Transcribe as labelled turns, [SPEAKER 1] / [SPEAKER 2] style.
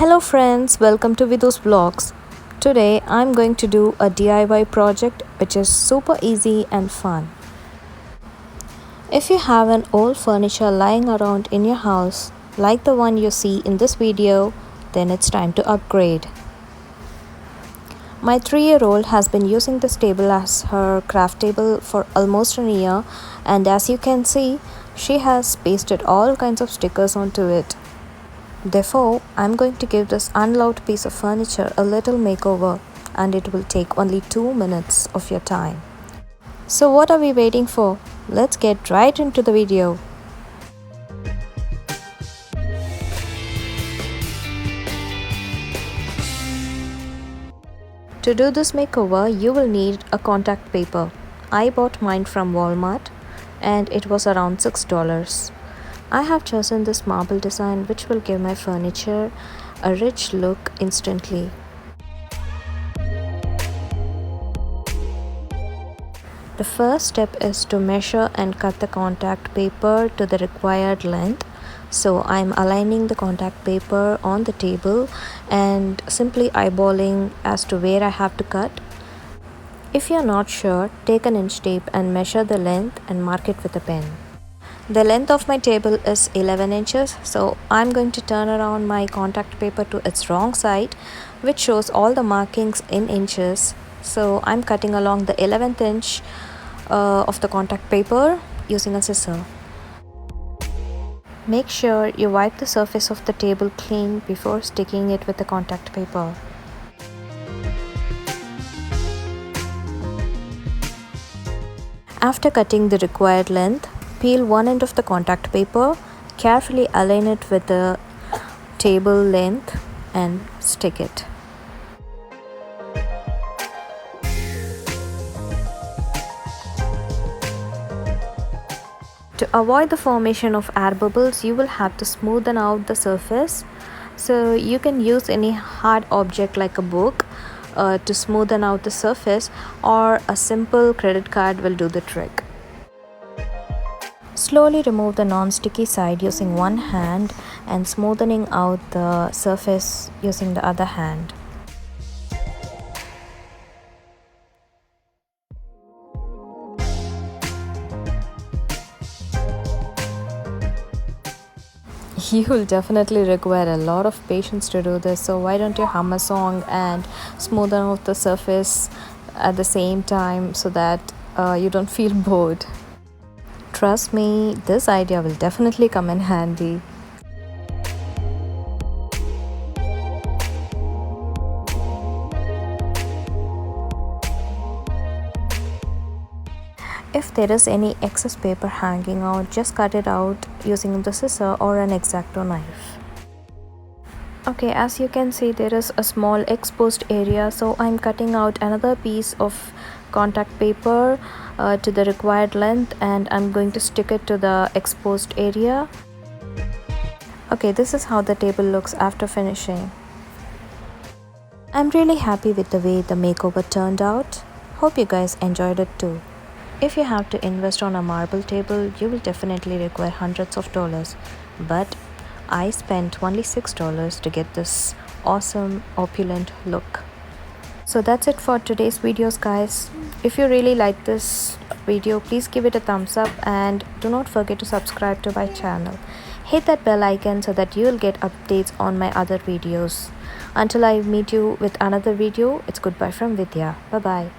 [SPEAKER 1] Hello friends, welcome to Vidhu's Vlogs. Today I'm going to do a DIY project which is super easy and fun. If you have an old furniture lying around in your house like the one you see in this video, then it's time to upgrade. My 3-year-old has been using this table as her craft table for almost a year, and as you can see, she has pasted all kinds of stickers onto it. Therefore, I'm going to give this unloved piece of furniture a little makeover, and it will take only 2 minutes of your time. So what are we waiting for? Let's get right into the video. To do this makeover, you will need a contact paper. I bought mine from Walmart and it was around $6. I have chosen this marble design which will give my furniture a rich look instantly. The first step is to measure and cut the contact paper to the required length. So I'm aligning the contact paper on the table and simply eyeballing as to where I have to cut. If you're not sure, take an inch tape and measure the length and mark it with a pen. The length of my table is 11 inches, so I'm going to turn around my contact paper to its wrong side, which shows all the markings in inches. So I'm cutting along the 11th inch of the contact paper using a scissor. Make sure you wipe the surface of the table clean before sticking it with the contact paper. After cutting the required length, peel one end of the contact paper, carefully align it with the table length and stick it. To avoid the formation of air bubbles, you will have to smoothen out the surface. So you can use any hard object like a book to smoothen out the surface, or a simple credit card will do the trick. Slowly remove the non-sticky side using one hand and smoothing out the surface using the other hand. You will definitely require a lot of patience to do this, so why don't you hum a song and smoothen out the surface at the same time so that you don't feel bored. Trust me, this idea will definitely come in handy. If there is any excess paper hanging out, just cut it out using the scissor or an X-Acto knife. Okay, as you can see, there is a small exposed area, so I'm cutting out another piece of contact paper to the required length, and I'm going to stick it to the exposed area. Okay, this is how the table looks after finishing. I'm really happy with the way the makeover turned out. Hope you guys enjoyed it too. If you have to invest on a marble table, you will definitely require hundreds of dollars, but I spent only $6 to get this awesome opulent look. So that's it for today's videos, guys. If you really like this video, please give it a thumbs up and do not forget to subscribe to my channel. Hit that bell icon so that you will get updates on my other videos. Until I meet you with another video, it's goodbye from Vidya. Bye bye.